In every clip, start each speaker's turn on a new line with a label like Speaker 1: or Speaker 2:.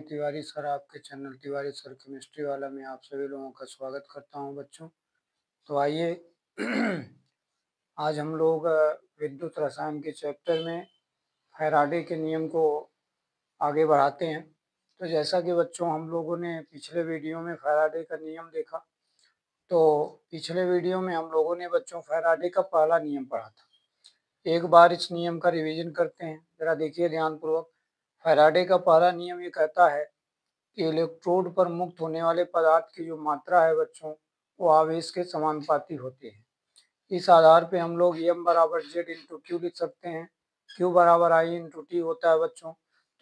Speaker 1: Tiwari sir, आपके channel Tiwari sir chemistry वाला में आप सभी लोगों का स्वागत करता हूं बच्चों। तो आइए आज हम लोग विद्युत रसायन के चैप्टर में फैराडे के नियम को आगे बढ़ाते हैं। तो जैसा कि बच्चों हम लोगों ने पिछले वीडियो में फैराडे का नियम देखा, तो पिछले वीडियो में हम लोगों ने बच्चों फैराडे का पहला नियम पढ़ा था। एक बार इस नियम का रिवीजन करते हैं, जरा देखिए ध्यानपूर्वक। फैराडे का पहला नियम ये कहता है कि इलेक्ट्रोड पर मुक्त होने वाले पदार्थ की जो मात्रा है बच्चों, वो आवेश के समानुपाती होती है। इस आधार पे हम लोग m बराबर जेड इंटू क्यू लिख सकते हैं। q बराबर i इंटू टी होता है बच्चों।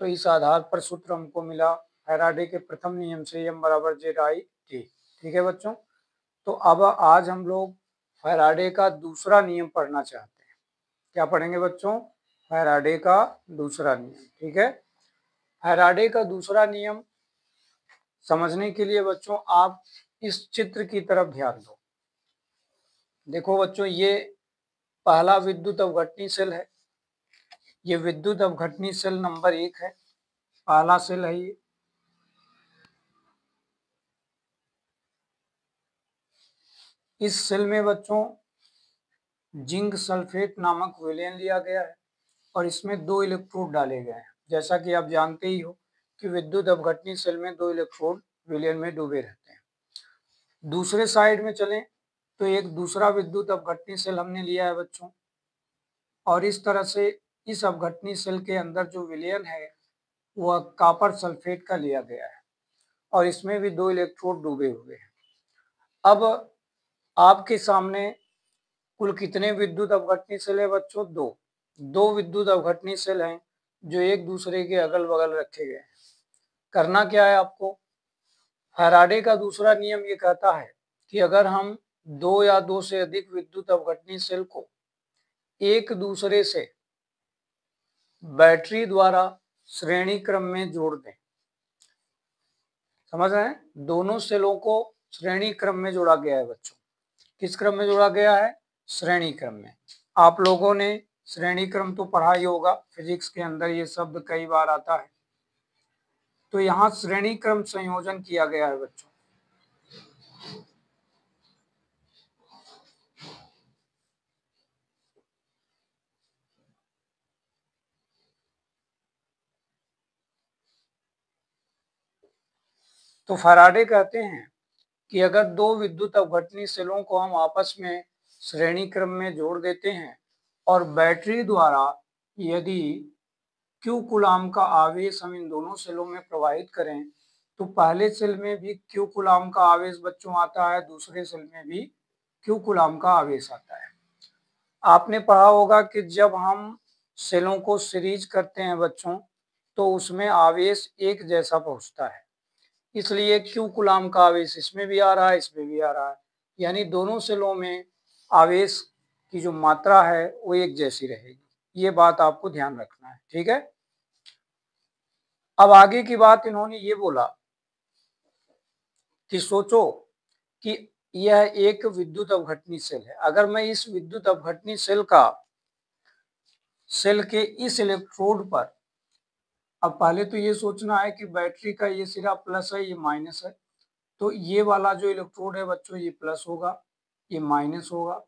Speaker 1: तो इस आधार पर सूत्र हमको मिला फैराडे के प्रथम नियम से m बराबर जेड आई टी। ठीक है बच्चों। तो अब आज हम लोग फैराडे का दूसरा नियम पढ़ना चाहते हैं। क्या पढ़ेंगे बच्चों? फैराडे का दूसरा नियम। ठीक है। फैराडे का दूसरा नियम समझने के लिए बच्चों आप इस चित्र की तरफ ध्यान दो। देखो बच्चों, ये पहला विद्युत अवघटनी सेल है। ये विद्युत अवघटनी सेल नंबर 1 है, पहला सेल है ये। इस सेल में बच्चों जिंक सल्फेट नामक विलयन लिया गया है और इसमें 2 इलेक्ट्रोड डाले गए हैं। जैसा कि आप जानते ही हो कि विद्युत अवघटनी सेल में 2 इलेक्ट्रोड विलयन में डूबे रहते हैं। दूसरे साइड में चलें तो एक दूसरा विद्युत अवघटनी सेल हमने लिया है बच्चों, और इस तरह से इस अवघटनी सेल के अंदर जो विलयन है वह कॉपर सल्फेट का लिया गया है और इसमें भी 2 इलेक्ट्रोड डूबे हुए हैं। अब आपके सामने कुल कितने विद्युत अवघटनी सेल है बच्चों? 2 विद्युत अवघटनी सेल हैं जो एक दूसरे के अगल बगल रखे गए हैं। करना क्या है आपको? फैराडे का दूसरा नियम ये कहता है कि अगर हम 2 या 2 से अधिक विद्युत अवघटनी सेल को एक दूसरे से बैटरी द्वारा श्रेणी क्रम में जोड़ दें। समझ रहे हैं? दोनों सेलों को श्रेणी क्रम में जोड़ा गया है बच्चों। किस क्रम में जोड़ा गया है? श्रेणी क्रम में। आप लोगों ने श्रेणी क्रम तो पढ़ा ही होगा, फिजिक्स के अंदर ये शब्द कई बार आता है। तो यहाँ श्रेणी क्रम संयोजन किया गया है बच्चों। तो फैराडे कहते हैं कि अगर 2 विद्युत अवघटनी सेलों को हम आपस में श्रेणी क्रम में जोड़ देते हैं और बैटरी द्वारा यदि Q कूलाम का आवेश हम इन दोनों सेलों में प्रवाहित करें तो पहले सेल में भी Q कूलाम का आवेश बच्चों आता है, दूसरे सेल में भी Q कूलाम का आवेश आता है। आपने पढ़ा होगा कि जब हम सेलों को सीरीज करते हैं बच्चों तो उसमें आवेश एक जैसा पहुंचता है, इसलिए Q कूलाम का आवेश इसमें भी आ रहा है, इसमें भी आ रहा है, यानी दोनों सेलों में आवेश की जो मात्रा है वो एक जैसी रहेगी। ये बात आपको ध्यान रखना है। ठीक है। अब आगे की बात इन्होंने ये बोला कि सोचो कि यह एक विद्युत अवघटनी सेल है। अगर मैं इस विद्युत अवघटनी सेल के इस इलेक्ट्रोड पर, अब पहले तो ये सोचना है कि बैटरी का ये सिरा प्लस है, ये माइनस है, तो ये वाला जो इलेक्ट्रोड है बच्चों ये प्लस होगा, ये माइनस होगा।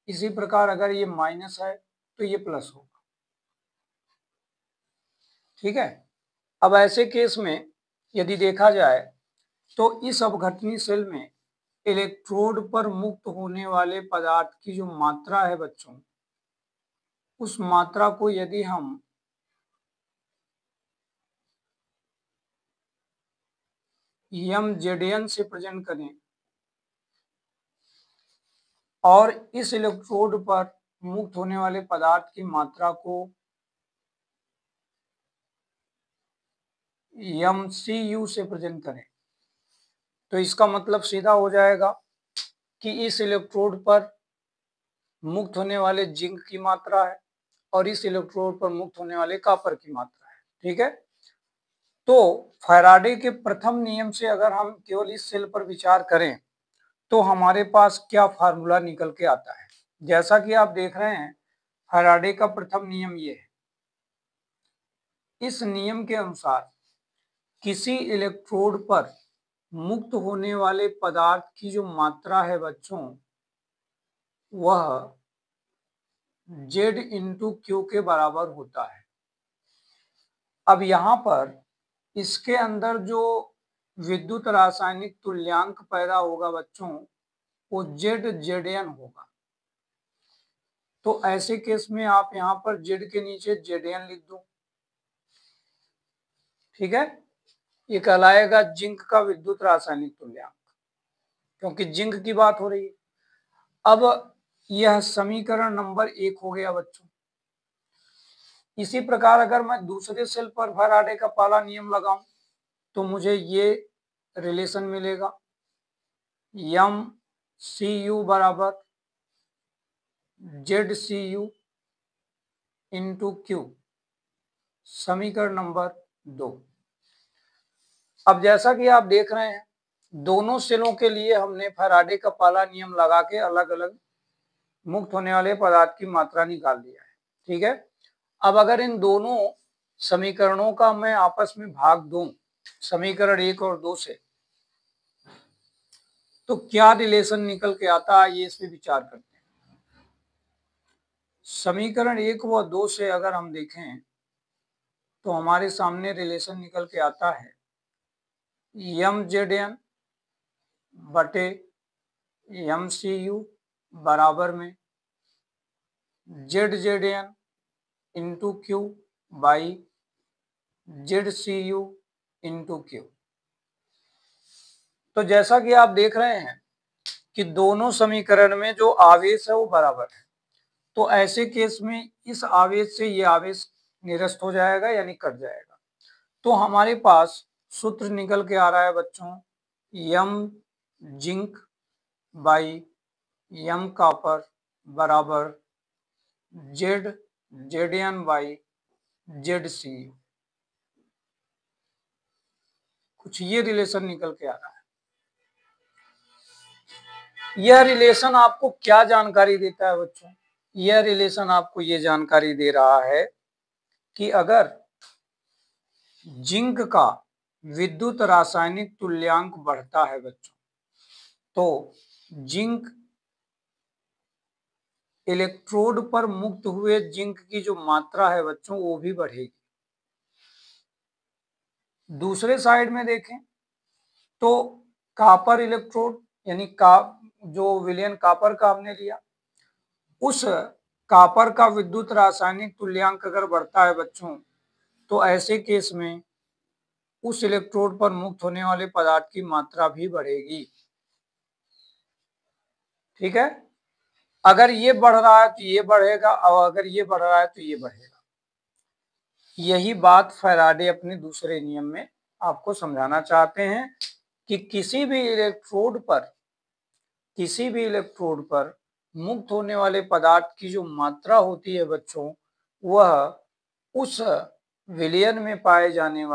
Speaker 1: इसी प्रकार अगर ये माइनस है तो ये प्लस होगा। ठीक है। अब ऐसे केस में यदि देखा जाए तो इस अवघटनी सेल में इलेक्ट्रोड पर मुक्त होने वाले पदार्थ की जो मात्रा है बच्चों, उस मात्रा को यदि हम mZn से प्रेजेंट करें और इस इलेक्ट्रोड पर मुक्त होने वाले पदार्थ की मात्रा को mCu से प्रेजेंट करें तो इसका मतलब सीधा हो जाएगा कि इस इलेक्ट्रोड पर मुक्त होने वाले जिंक की मात्रा है और इस इलेक्ट्रोड पर मुक्त होने वाले कॉपर की मात्रा है। ठीक है। तो फैराडे के प्रथम नियम से अगर हम केवल इस सेल पर विचार करें तो हमारे पास क्या फार्मूला निकल के आता है? जैसा कि आप देख रहे हैं फैराडे का प्रथम नियम ये है। इस नियम के अनुसार किसी इलेक्ट्रोड पर मुक्त होने वाले पदार्थ की जो मात्रा है बच्चों, वह Z इंटू क्यू के बराबर होता है। अब यहाँ पर इसके अंदर जो विद्युत रासायनिक तुल्यांक पैदा होगा बच्चों, वो ZN होगा। तो ऐसे केस में आप यहाँ पर Z के नीचे ZN लिख दो, ठीक है। ये कहलाएगा जिंक का विद्युत रासायनिक तुल्यांक, क्योंकि जिंक की बात हो रही है। अब यह समीकरण नंबर 1 हो गया बच्चों। इसी प्रकार अगर मैं दूसरे सेल पर फैराडे का पहला नियम लगाऊं तो मुझे ये रिलेशन मिलेगा, MCU बराबर ZCU इंटू Q, समीकरण नंबर 2। अब जैसा कि आप देख रहे हैं, दोनों सेलों के लिए हमने फैराडे का पहला नियम लगा के अलग अलग मुक्त होने वाले पदार्थ की मात्रा निकाल लिया है, ठीक है। अब अगर इन दोनों समीकरणों का मैं आपस में भाग दूं, समीकरण 1 और 2 से, तो क्या रिलेशन निकल के आता है, ये इस पे विचार करते हैं। समीकरण 1 व 2 से अगर हम देखें तो हमारे सामने रिलेशन निकल के आता है MZN बटे MCU बराबर में ZZN into Q by ZCU into Q। तो जैसा कि आप देख रहे हैं कि दोनों समीकरण में जो आवेश है वो बराबर है, तो ऐसे केस में इस आवेश से ये आवेश निरस्त हो जाएगा यानी कट जाएगा। तो हमारे पास सूत्र निकल के आ रहा है बच्चों, M zinc by M copper बराबर ZN बाई ZCU। कुछ ये रिलेशन निकल के आ रहा है। यह रिलेशन आपको क्या जानकारी देता है बच्चों? यह रिलेशन आपको ये जानकारी दे रहा है कि अगर जिंक का विद्युत रासायनिक तुल्यांक बढ़ता है बच्चों, तो जिंक इलेक्ट्रोड पर मुक्त हुए जिंक की जो मात्रा है बच्चों, वो भी बढ़ेगी। दूसरे साइड में देखें तो कॉपर इलेक्ट्रोड यानी जो विलयन कॉपर का हमने लिया, उस कॉपर का विद्युत रासायनिक तुल्यांक अगर बढ़ता है बच्चों, तो ऐसे केस में उस इलेक्ट्रोड पर मुक्त होने वाले पदार्थ की मात्रा भी बढ़ेगी, ठीक है। अगर ये बढ़ रहा है तो ये बढ़ेगा, और अगर ये बढ़ रहा है तो ये बढ़ेगा। यही बात फैराडे अपने दूसरे नियम में आपको समझाना चाहते हैं कि किसी भी इलेक्ट्रोड पर मुक्त होने वाले पदार्थ की जो मात्रा होती है बच्चों, वह उस विलयन में पाए जाने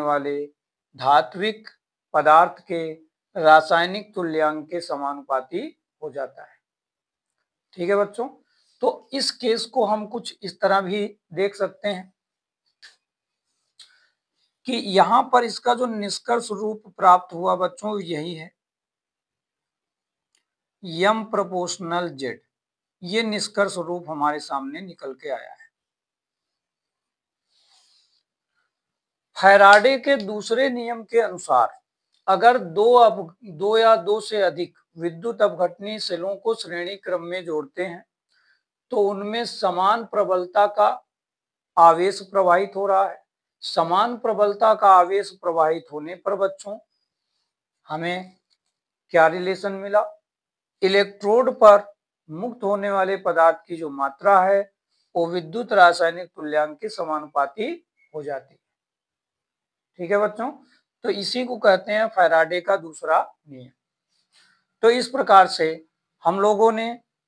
Speaker 1: वाले धात्विक पदार्थ के रासायनिक तुल्यांक के समानुपाती हो जाता है, ठीक है बच्चों। तो इस केस को हम कुछ इस तरह भी देख सकते हैं कि यहां पर इसका जो निष्कर्ष रूप प्राप्त हुआ बच्चों, यही है M प्रोपोर्शनल Z। ये निष्कर्ष रूप हमारे सामने निकल के आया है। फैराडे के दूसरे नियम के अनुसार अगर दो या दो से अधिक विद्युत अपघटनीय सेलों को श्रेणी क्रम में जोड़ते हैं तो उनमें समान प्रबलता का आवेश प्रवाहित हो रहा है। समान प्रबलता का आवेश प्रवाहित होने पर बच्चों हमें क्या रिलेशन मिला? इलेक्ट्रोड पर मुक्त होने वाले पदार्थ की जो मात्रा है वो विद्युत रासायनिक तुल्यांक के समानुपाती हो जाती है, ठीक है बच्चों। तो इसी को कहते हैं फैराडे का दूसरा नियम। तो इस प्रकार से हम लोगों ने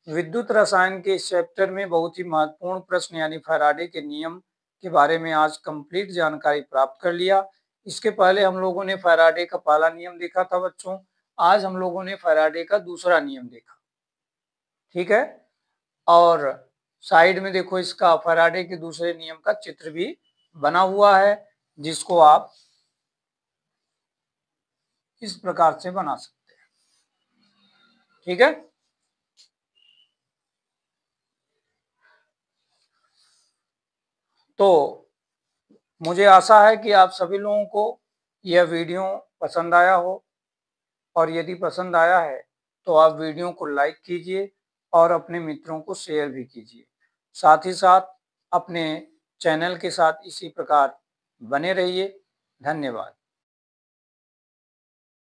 Speaker 1: विद्युत रसायन के इस चैप्टर में बहुत ही महत्वपूर्ण प्रश्न यानी फैराडे के नियम के बारे में आज कंप्लीट जानकारी प्राप्त कर लिया। इसके पहले हम लोगों ने फैराडे का पहला नियम देखा था बच्चों, आज हम लोगों ने फैराडे का दूसरा नियम देखा, ठीक है। और साइड में देखो इसका फैराडे के दूसरे नियम का चित्र भी बना हुआ है, जिसको आप इस प्रकार से बना सकते हैं। ठीक है, तो मुझे आशा है कि आप सभी लोगों को यह वीडियो पसंद आया हो, और यदि पसंद आया है तो आप वीडियो को लाइक कीजिए और अपने मित्रों को शेयर भी कीजिए। साथ ही साथ अपने चैनल के साथ इसी प्रकार बने रहिए। धन्यवाद।